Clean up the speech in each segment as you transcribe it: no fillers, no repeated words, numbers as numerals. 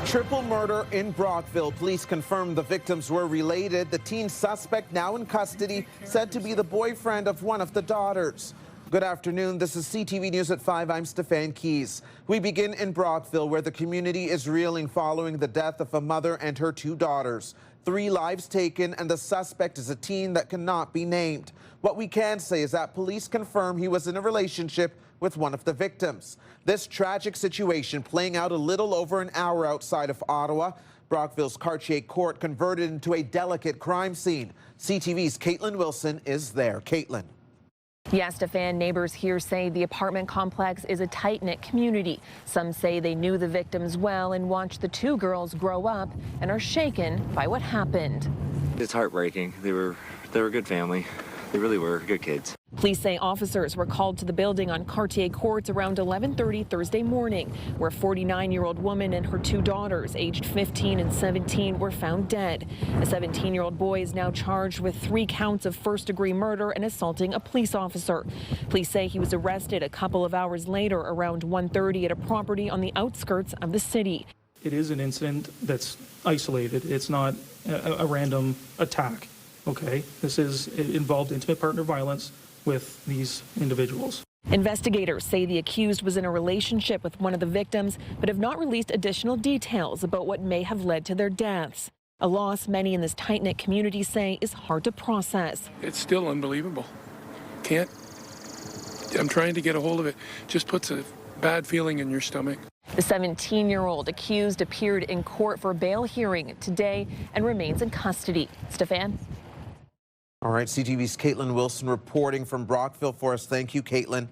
Triple murder in Brockville. Police confirmed the victims were related. The teen suspect, now in custody, said to be the boyfriend of one of the daughters. Good afternoon. This is CTV News at 5. I'm Stefan. We begin in Brockville, where the community is reeling following the death of a mother and her two daughters. 3 lives taken, and the suspect is a teen that cannot be named. What we can say is that police confirm he was in a relationship with one of the victims. This tragic situation playing out a little over an hour outside of Ottawa. Brockville's Cartier Court converted into a delicate crime scene. CTV's Katelyn Wilson is there. Katelyn. Yes, Stefan, neighbors here say the apartment complex is a tight-knit community. Some say they knew the victims well and watched the 2 girls grow up and are shaken by what happened. It's heartbreaking. They were a good family. They really were good kids. Police say officers were called to the building on Cartier Court around 11:30 Thursday morning, where a 49-year-old woman and her 2 daughters, aged 15 and 17, were found dead. A 17-year-old boy is now charged with 3 counts of first-degree murder and assaulting a police officer. Police say he was arrested a couple of hours later around 1:30 at a property on the outskirts of the city. It is an incident that's isolated. It's not a random attack. Okay, this is involved intimate partner violence with these individuals. Investigators say the accused was in a relationship with one of the victims, but have not released additional details about what may have led to their deaths. A loss many in this tight-knit community say is hard to process. It's still unbelievable. I'm trying to get a hold of it. Just puts a bad feeling in your stomach. The 17-year-old accused appeared in court for a bail hearing today and remains in custody. Stefan? All right, CTV's Katelyn Wilson reporting from Brockville for us. Thank you, Katelyn.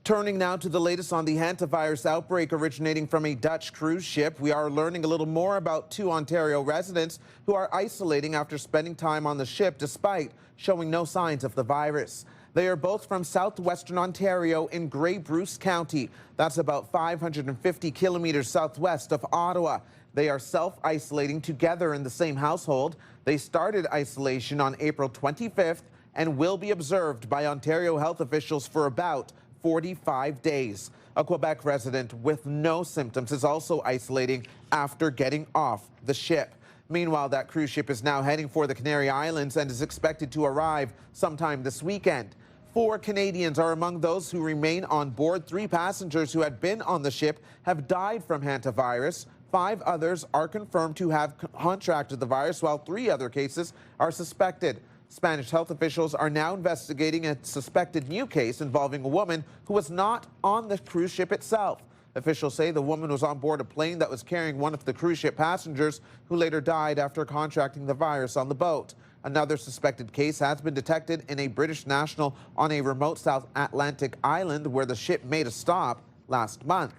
Turning now to the latest on the hantavirus outbreak originating from a Dutch cruise ship. We are learning a little more about 2 Ontario residents who are isolating after spending time on the ship despite showing no signs of the virus. They are both from southwestern Ontario in Grey Bruce County. That's about 550 kilometers southwest of Ottawa. They are self-isolating together in the same household. They started isolation on April 25th and will be observed by Ontario health officials for about 45 days. A Quebec resident with no symptoms is also isolating after getting off the ship. Meanwhile, that cruise ship is now heading for the Canary Islands and is expected to arrive sometime this weekend. 4 Canadians are among those who remain on board. 3 passengers who had been on the ship have died from hantavirus. 5 others are confirmed to have contracted the virus, while 3 other cases are suspected. Spanish health officials are now investigating a suspected new case involving a woman who was not on the cruise ship itself. Officials say the woman was on board a plane that was carrying one of the cruise ship passengers who later died after contracting the virus on the boat. Another suspected case has been detected in a British national on a remote South Atlantic island where the ship made a stop last month.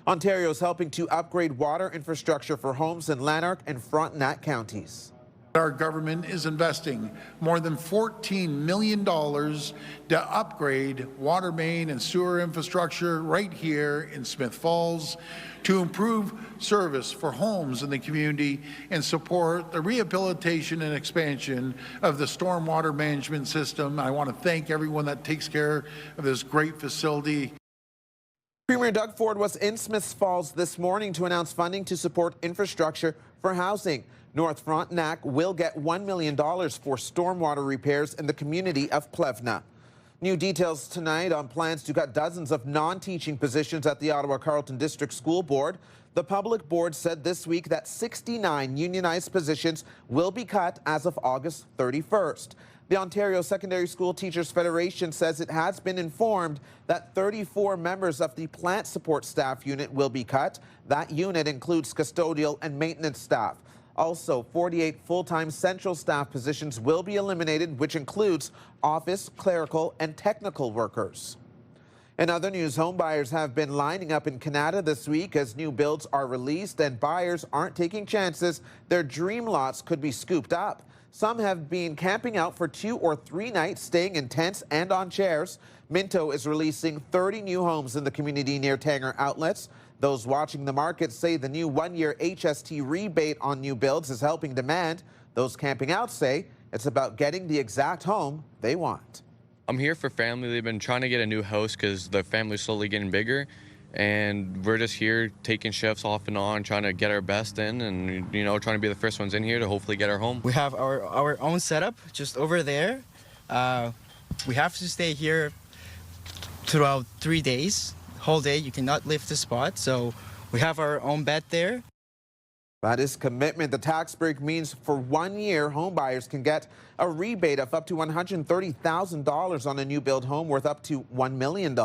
Ontario is helping to upgrade water infrastructure for homes in Lanark and Frontenac counties. Our government is investing more than $14 million to upgrade water main and sewer infrastructure right here in Smith Falls to improve service for homes in the community and support the rehabilitation and expansion of the stormwater management system. I want to thank everyone that takes care of this great facility. Premier Doug Ford was in Smith Falls this morning to announce funding to support infrastructure for housing. North Frontenac will get $1 million for stormwater repairs in the community of Plevna. New details tonight on plans to cut dozens of non-teaching positions at the Ottawa Carleton District School Board. The public board said this week that 69 unionized positions will be cut as of August 31st. The Ontario Secondary School Teachers Federation says it has been informed that 34 members of the plant support staff unit will be cut. That unit includes custodial and maintenance staff. Also, 48 full-time central staff positions will be eliminated, which includes office, clerical, and technical workers. In other news, home buyers have been lining up in Kanata this week as new builds are released and buyers aren't taking chances. Their dream lots could be scooped up. Some have been camping out for 2 or 3 nights, staying in tents and on chairs. Minto is releasing 30 new homes in the community near Tanger outlets. Those watching the market say the new 1-year HST rebate on new builds is helping demand. Those camping out say it's about getting the exact home they want. I'm here for family. They've been trying to get a new house because the family's slowly getting bigger. and we're just here taking shifts off and on, trying to get our best in, and trying to be the first ones in here to hopefully get our home. We have our own setup just over there. We have to stay here throughout 3 days. Whole day, you cannot leave the spot, so we have our own bed there. That is commitment. The tax break means for 1 year, home buyers can get a rebate of up to $130,000 on a new build home worth up to $1 million.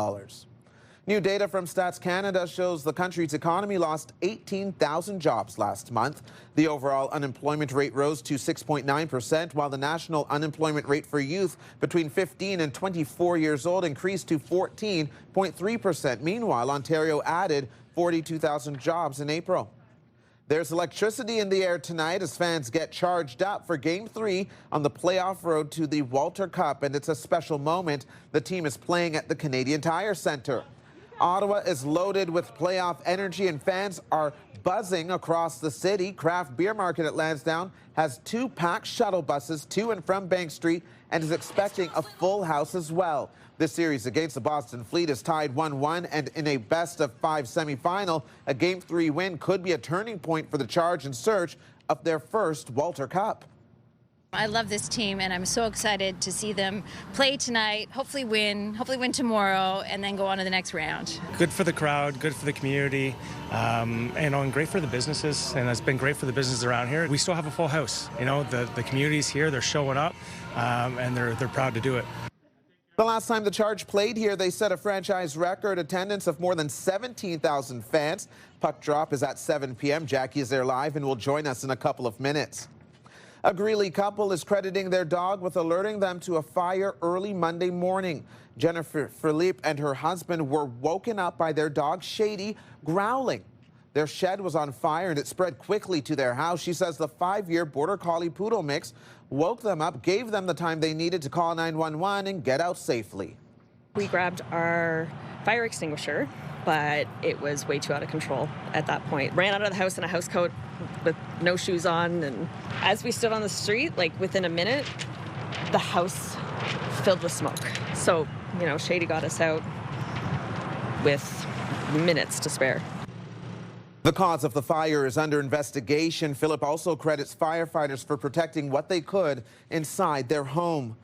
New data from Stats Canada shows the country's economy lost 18,000 jobs last month. The overall unemployment rate rose to 6.9%, while the national unemployment rate for youth between 15 and 24 years old increased to 14.3%. Meanwhile, Ontario added 42,000 jobs in April. There's electricity in the air tonight as fans get charged up for Game 3 on the playoff road to the Walter Cup, and it's a special moment. The team is playing at the Canadian Tire Centre. Ottawa is loaded with playoff energy, and fans are buzzing across the city. Craft Beer Market at Lansdowne has 2 packed shuttle buses to and from Bank Street and is expecting a full house as well. This series against the Boston Fleet is tied 1-1, and in a best-of-5 semifinal, a Game 3 win could be a turning point for the Charge in search of their first Walter Cup. I love this team, and I'm so excited to see them play tonight, hopefully win tomorrow, and then go on to the next round. Good for the crowd, good for the community, and great for the businesses, and it's been great for the businesses around here. We still have a full house. The community's here, they're showing up, and they're proud to do it. The last time the Charge played here, they set a franchise record attendance of more than 17,000 fans. Puck drop is at 7 p.m. Jackie is there live and will join us in a couple of minutes. A Greeley couple is crediting their dog with alerting them to a fire early Monday morning. Jennifer Philippe and her husband were woken up by their dog Shady growling. Their shed was on fire and it spread quickly to their house. She says the 5-year Border Collie Poodle mix woke them up, gave them the time they needed to call 911 and get out safely. We grabbed our fire extinguisher, but it was way too out of control at that point. Ran out of the house in a house coat with no shoes on, and as we stood on the street, within a minute, the house filled with smoke. So, Shady got us out with minutes to spare. The cause of the fire is under investigation. Philip also credits firefighters for protecting what they could inside their home.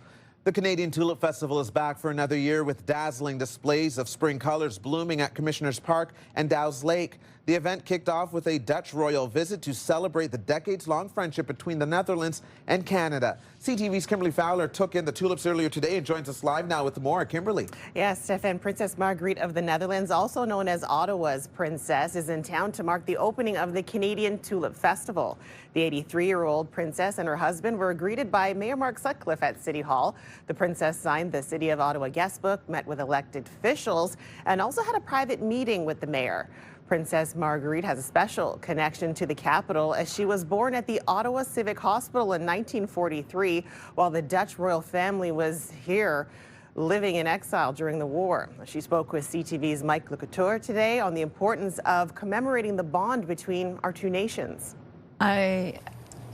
The Canadian Tulip Festival is back for another year with dazzling displays of spring colors blooming at Commissioners Park and Dow's Lake. The event kicked off with a Dutch royal visit to celebrate the decades-long friendship between the Netherlands and Canada. CTV's Kimberley Fowler took in the tulips earlier today and joins us live now with more. Kimberley. Yes, Stefan, Princess Margriet of the Netherlands, also known as Ottawa's princess, is in town to mark the opening of the Canadian Tulip Festival. The 83-year-old princess and her husband were greeted by Mayor Mark Sutcliffe at City Hall. The princess signed the City of Ottawa guest book, met with elected officials, and also had a private meeting with the mayor. Princess Margriet has a special connection to the capital as she was born at the Ottawa Civic Hospital in 1943 while the Dutch royal family was here living in exile during the war. She spoke with CTV's Mike Lecouture today on the importance of commemorating the bond between our two nations. I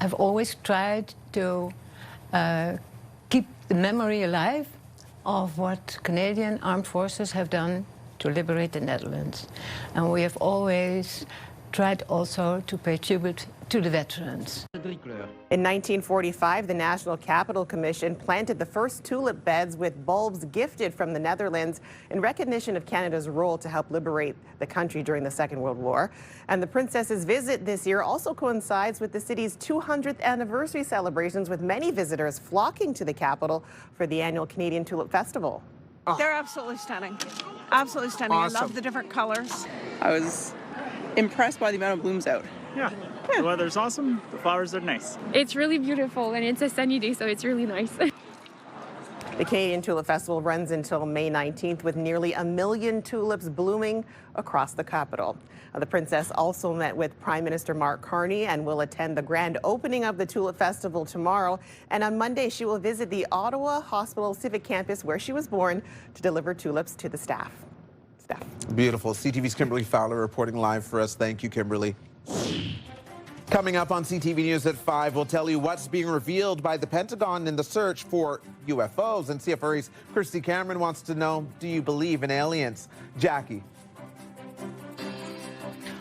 have always tried to keep the memory alive of what Canadian armed forces have done to liberate the Netherlands. And we have always tried also to pay tribute to the veterans. In 1945, the National Capital Commission planted the first tulip beds with bulbs gifted from the Netherlands in recognition of Canada's role to help liberate the country during the Second World War. And the princess's visit this year also coincides with the city's 200th anniversary celebrations, with many visitors flocking to the capital for the annual Canadian Tulip Festival. Oh. They're absolutely stunning. Absolutely stunning. Awesome. I love the different colors. I was impressed by the amount of blooms out. Yeah. The weather's awesome. The flowers are nice. It's really beautiful, and it's a sunny day, so it's really nice. The Canadian Tulip Festival runs until May 19th with nearly 1 million tulips blooming across the capital. The princess also met with Prime Minister Mark Carney and will attend the grand opening of the Tulip Festival tomorrow. And on Monday, she will visit the Ottawa Hospital Civic Campus where she was born to deliver tulips to the staff. Beautiful. CTV's Kimberley Fowler reporting live for us. Thank you, Kimberley. Coming up on CTV News at 5, we'll tell you what's being revealed by the Pentagon in the search for UFOs. And CFRA's Christy Cameron wants to know, do you believe in aliens? Jackie.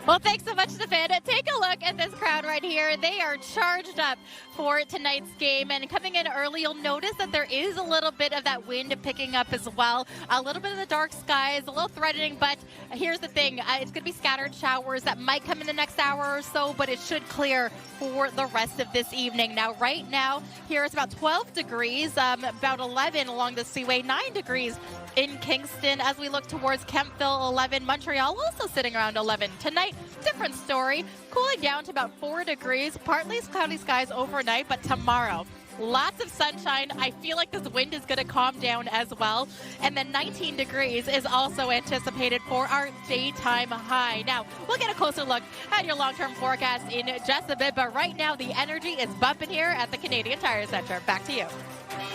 Well, thanks so much, Stefan. Take a look at this crowd right here. They are charged up for tonight's game, and coming in early, you'll notice that there is a little bit of that wind picking up as well. A little bit of the dark skies, a little threatening, but here's the thing. It's going to be scattered showers that might come in the next hour or so, but it should clear for the rest of this evening. Now, right now, here it's about 12 degrees, about 11 along the Seaway, 9 degrees in Kingston. As we look towards Kempville, 11. Montreal also sitting around 11. Tonight, different story. Cooling down to about 4 degrees. Partly cloudy skies overnight, but tomorrow, lots of sunshine. I feel like this wind is going to calm down as well. And then 19 degrees is also anticipated for our daytime high. Now, we'll get a closer look at your long-term forecast in just a bit, but right now the energy is bumping here at the Canadian Tire Center. Back to you.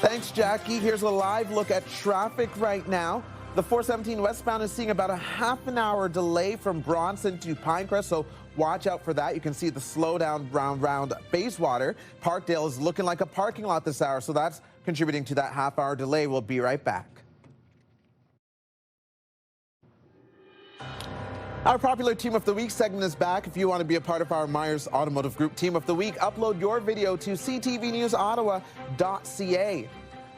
Thanks, Jackie. Here's a live look at traffic right now. The 417 westbound is seeing about a half an hour delay from Bronson to Pinecrest, so watch out for that. You can see the slowdown round Bayswater. Parkdale is looking like a parking lot this hour, so that's contributing to that half-hour delay. We'll be right back. Our popular Team of the Week segment is back. If you want to be a part of our Myers Automotive Group Team of the Week, upload your video to ctvnewsottawa.ca.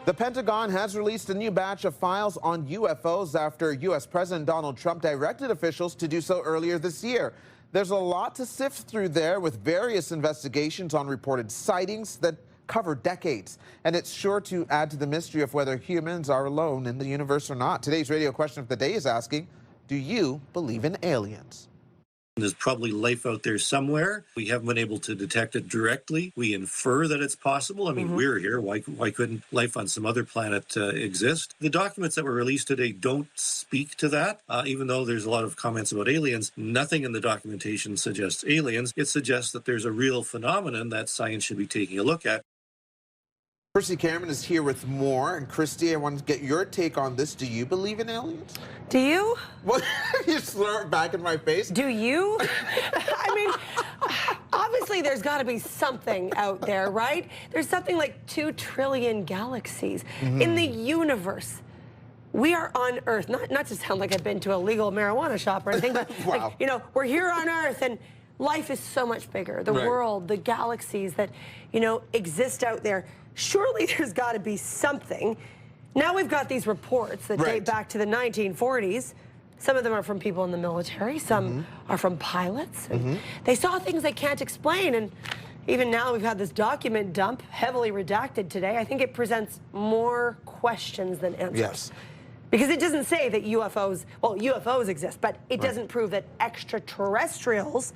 The Pentagon has released a new batch of files on UFOs after U.S. President Donald Trump directed officials to do so earlier this year. There's a lot to sift through there with various investigations on reported sightings that cover decades. And it's sure to add to the mystery of whether humans are alone in the universe or not. Today's radio question of the day is asking, do you believe in aliens? There's probably life out there somewhere. We haven't been able to detect it directly. We infer that it's possible. I mean, we're here. Why couldn't life on some other planet exist? The documents that were released today don't speak to that. Even though there's a lot of comments about aliens, nothing in the documentation suggests aliens. It suggests that there's a real phenomenon that science should be taking a look at. Christy Cameron is here with more. And Christy, I want to get your take on this. Do you believe in aliens? Do you? What? You slur it back in my face. Do you? I mean, obviously there's got to be something out there, right? There's something like 2 trillion galaxies in the universe. We are on Earth. Not to sound like I've been to a legal marijuana shop or anything, but wow. like, you know, we're here on Earth and life is so much bigger. The world, the galaxies that, you know, exist out there. Surely there's got to be something. Now we've got these reports that date back to the 1940s. Some of them are from people in the military. Some are from pilots. And they saw things they can't explain. And even now we've had this document dump, heavily redacted today. I think it presents more questions than answers. Yes. Because it doesn't say that UFOs, well, UFOs exist, but it doesn't prove that extraterrestrials,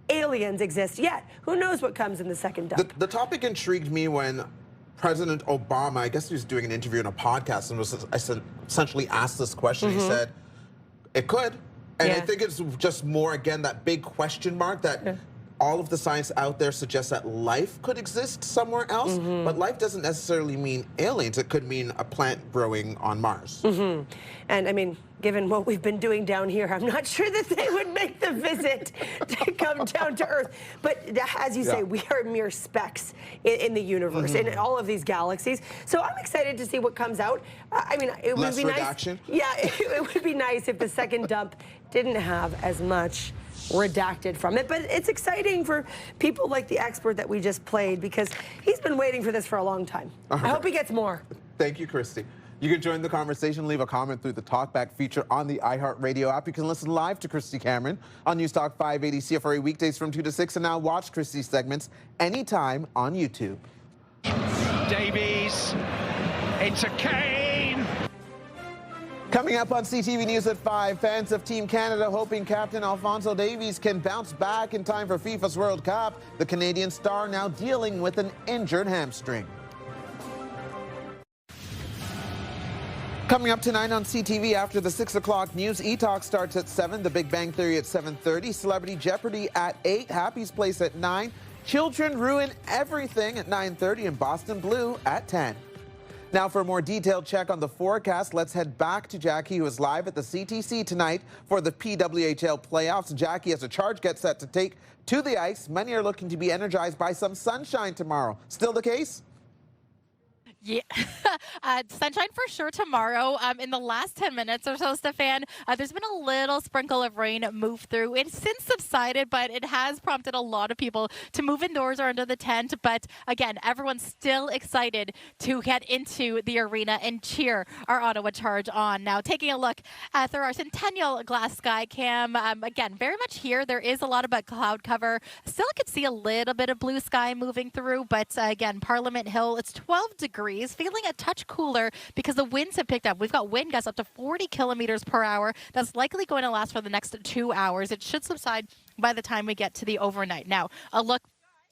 aliens exist yet. Who knows what comes in the second dump? The topic intrigued me when President Obama, I guess he was doing an interview in a podcast and was essentially asked this question. He said, it could. And I think it's just more, again, that big question mark that all of the science out there suggests that life could exist somewhere else, but life doesn't necessarily mean aliens. It could mean a plant growing on Mars. And I mean, given what we've been doing down here, I'm not sure that they would make the visit to come down to Earth. But as you say, we are mere specks in the universe, in all of these galaxies. So I'm excited to see what comes out. I mean, it would be nice. Yeah, it would be nice if the second dump didn't have as much redacted from it, but it's exciting for people like the expert that we just played because he's been waiting for this for a long time. I hope he gets more. Thank you, Christy. You can join the conversation, leave a comment through the Talkback feature on the iHeartRadio app. You can listen live to Christy Cameron on Newstalk 580 CFRA weekdays from 2 to 6, and now watch Christy's segments anytime on YouTube. Davies into Kane. Coming up on CTV News at 5, fans of Team Canada hoping Captain Alphonso Davies can bounce back in time for FIFA's World Cup. The Canadian star now dealing with an injured hamstring. Coming up tonight on CTV after the 6 o'clock news, E-Talk starts at 7, The Big Bang Theory at 7:30, Celebrity Jeopardy at 8, Happy's Place at 9, Children Ruin Everything at 9:30, and Boston Blue at 10. Now for a more detailed check on the forecast, let's head back to Jackie, who is live at the CTC tonight for the PWHL playoffs. Jackie, as a Charge gets set to take to the ice, many are looking to be energized by some sunshine tomorrow. Still the case? Yeah, sunshine for sure tomorrow. In the last 10 minutes or so, Stefan, there's been a little sprinkle of rain move through. It's since subsided, but it has prompted a lot of people to move indoors or under the tent. But again, everyone's still excited to get into the arena and cheer our Ottawa Charge on. Now, taking a look through our Centennial glass sky cam, again, very much here. There is a lot of cloud cover. Still could see a little bit of blue sky moving through, but again, Parliament Hill, it's 12 degrees, feeling a touch cooler because the winds have picked up. We've got wind gusts up to 40 kilometers per hour. That's likely going to last for the next 2 hours. It should subside by the time we get to the overnight. Now, a look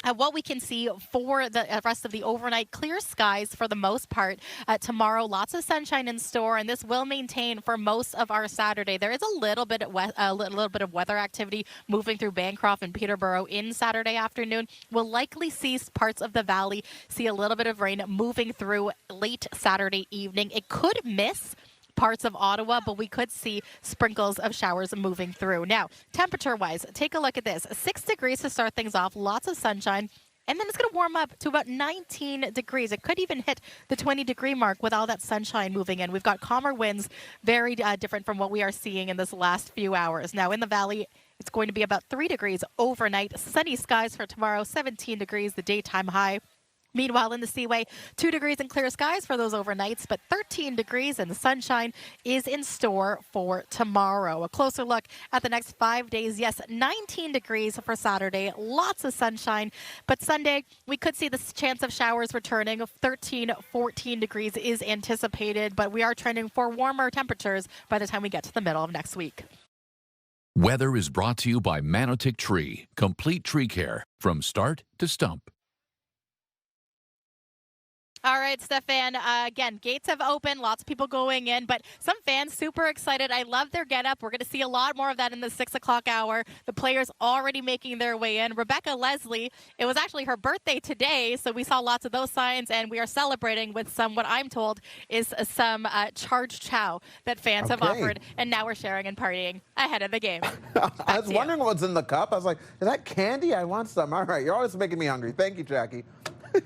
at what we can see for the rest of the overnight. Clear skies for the most part. Tomorrow, lots of sunshine in store, and this will maintain for most of our Saturday. There is a little bit of weather activity moving through Bancroft and Peterborough in Saturday afternoon. We'll likely see parts of the valley see a little bit of rain moving through late Saturday evening. It could miss parts of Ottawa, but we could see sprinkles of showers moving through. Now, temperature-wise, take a look at this. 6 degrees to start things off, lots of sunshine, and then it's going to warm up to about 19 degrees. It could even hit the 20-degree mark with all that sunshine moving in. We've got calmer winds, very different from what we are seeing in this last few hours. Now, in the valley, it's going to be about 3 degrees overnight. Sunny skies for tomorrow, 17 degrees, the daytime high. Meanwhile, in the Seaway, 2 degrees and clear skies for those overnights, but 13 degrees and the sunshine is in store for tomorrow. A closer look at the next 5 days. Yes, 19 degrees for Saturday, lots of sunshine, but Sunday, we could see the chance of showers returning. 13, 14 degrees is anticipated, but we are trending for warmer temperatures by the time we get to the middle of next week. Weather is brought to you by Manotick Tree, complete tree care from start to stump. All right, Stefan, again, gates have opened, lots of people going in, but some fans super excited. I love their getup. We're going to see a lot more of that in the 6 o'clock hour. The players already making their way in. Rebecca Leslie, it was actually her birthday today, so we saw lots of those signs, and we are celebrating with some, what I'm told, is some Charge chow that fans have offered, and now we're sharing and partying ahead of the game. I was wondering what's in the cup. I was like, is that candy? I want some. All right, you're always making me hungry. Thank you, Jackie.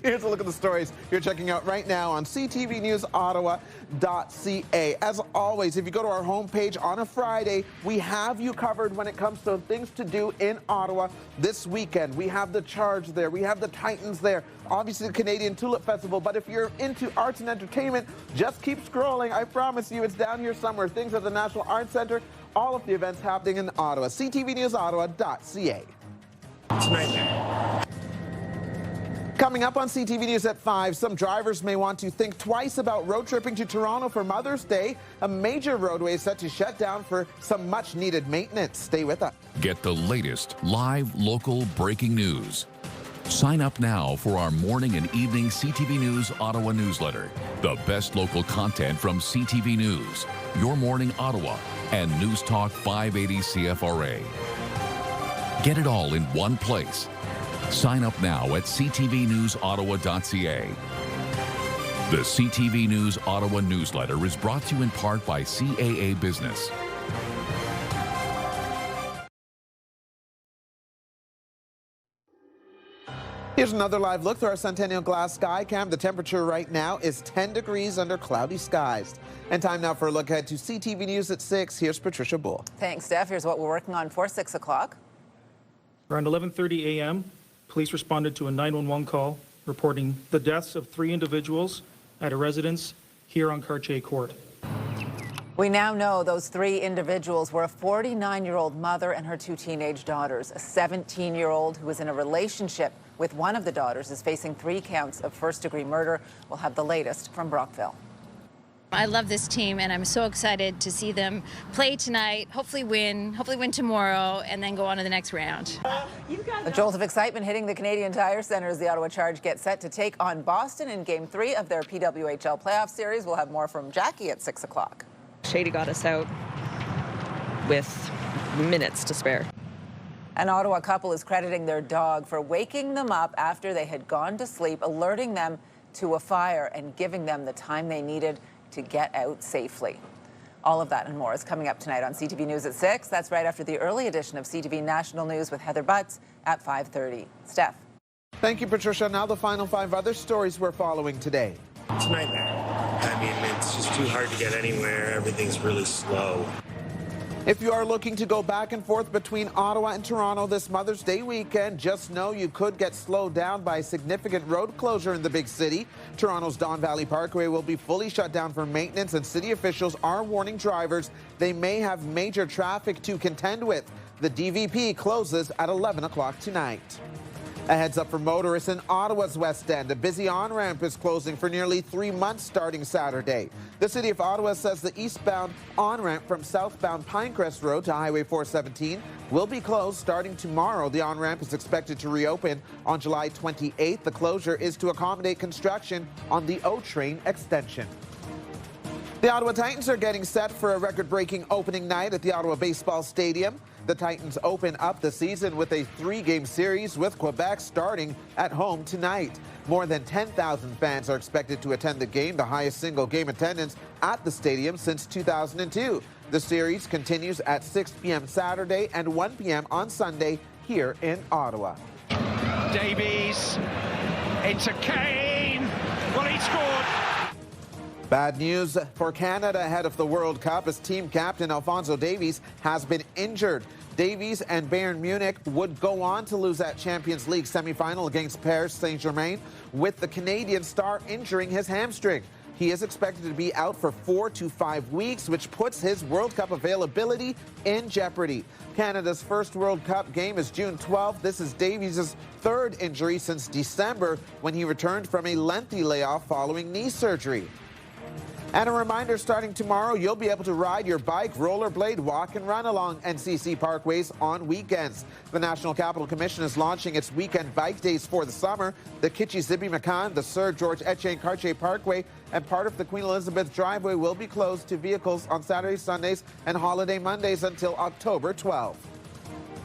Here's a look at the stories you're checking out right now on CTV News Ottawa.ca. As always, if you go to our homepage on a Friday, we have you covered when it comes to things to do in Ottawa this weekend. We have the Charge there. We have the Titans there. Obviously, the Canadian Tulip Festival. But if you're into arts and entertainment, just keep scrolling. I promise you, it's down here somewhere. Things at the National Arts Centre. All of the events happening in Ottawa. CTV News Ottawa.ca. Tonight. Coming up on CTV News at 5, some drivers may want to think twice about road tripping to Toronto for Mother's Day. A major roadway is set to shut down for some much-needed maintenance. Stay with us. Get the latest live, local breaking news. Sign up now for our morning and evening CTV News Ottawa newsletter. The best local content from CTV News, Your Morning Ottawa, and News Talk 580 CFRA. Get it all in one place. Sign up now at ctvnewsottawa.ca. The CTV News Ottawa newsletter is brought to you in part by CAA Business. Here's another live look through our Centennial Glass Sky Cam. The temperature right now is 10 degrees under cloudy skies. And time now for a look ahead to CTV News at 6. Here's Patricia Bull. Thanks, Steph. Here's what we're working on for 6 o'clock. Around 11:30 a.m., police responded to a 911 call reporting the deaths of 3 individuals at a residence here on Cartier Court. We now know those 3 individuals were a 49-year-old mother and her 2 teenage daughters. A 17-year-old who was in a relationship with one of the daughters is facing 3 counts of first-degree murder. We'll have the latest from Brockville. I love this team, and I'm so excited to see them play tonight, hopefully win tomorrow, and then go on to the next round. A jolt of excitement hitting the Canadian Tire Centre as the Ottawa Charge get set to take on Boston in Game 3 of their PWHL playoff series. We'll have more from Jackie at 6 o'clock. Shady got us out with minutes to spare. An Ottawa couple is crediting their dog for waking them up after they had gone to sleep, alerting them to a fire and giving them the time they needed to get out safely. All of that and more is coming up tonight on CTV News at 6. That's right after the early edition of CTV National News with Heather Butts at 5:30. Steph. Thank you, Patricia. Now the final 5 other stories we're following today. It's a nightmare. I mean, it's just too hard to get anywhere. Everything's really slow. If you are looking to go back and forth between Ottawa and Toronto this Mother's Day weekend, just know you could get slowed down by a significant road closure in the big city. Toronto's Don Valley Parkway will be fully shut down for maintenance, and city officials are warning drivers they may have major traffic to contend with. The DVP closes at 11 o'clock tonight. A heads up for motorists in Ottawa's West End. A busy on-ramp is closing for nearly 3 months starting Saturday. The City of Ottawa says the eastbound on-ramp from southbound Pinecrest Road to Highway 417 will be closed starting tomorrow. The on-ramp is expected to reopen on July 28th. The closure is to accommodate construction on the O-Train extension. The Ottawa Titans are getting set for a record-breaking opening night at the Ottawa Baseball Stadium. The Titans open up the season with a 3-game series with Quebec starting at home tonight. More than 10,000 fans are expected to attend the game, the highest single game attendance at the stadium since 2002. The series continues at 6 p.m. Saturday and 1 p.m. on Sunday here in Ottawa. Davies into Kane. Well, he scored. Bad news for Canada ahead of the World Cup as team captain Alphonso Davies has been injured. Davies and Bayern Munich would go on to lose that Champions League semifinal against Paris Saint-Germain, with the Canadian star injuring his hamstring. He is expected to be out for 4 to 5 weeks, which puts his World Cup availability in jeopardy. Canada's first World Cup game is June 12th. This is Davies' third injury since December, when he returned from a lengthy layoff following knee surgery. And a reminder, starting tomorrow, you'll be able to ride your bike, rollerblade, walk, and run along NCC parkways on weekends. The National Capital Commission is launching its weekend bike days for the summer. The Kitchie-Zibi-Macan, the Sir George Etienne Cartier Parkway, and part of the Queen Elizabeth Driveway will be closed to vehicles on Saturdays, Sundays, and holiday Mondays until October 12th.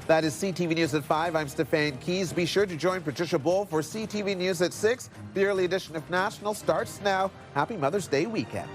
That is CTV News at 5. I'm Stefan Keys. Be sure to join Patricia Bull for CTV News at 6. The early edition of National starts now. Happy Mother's Day weekend.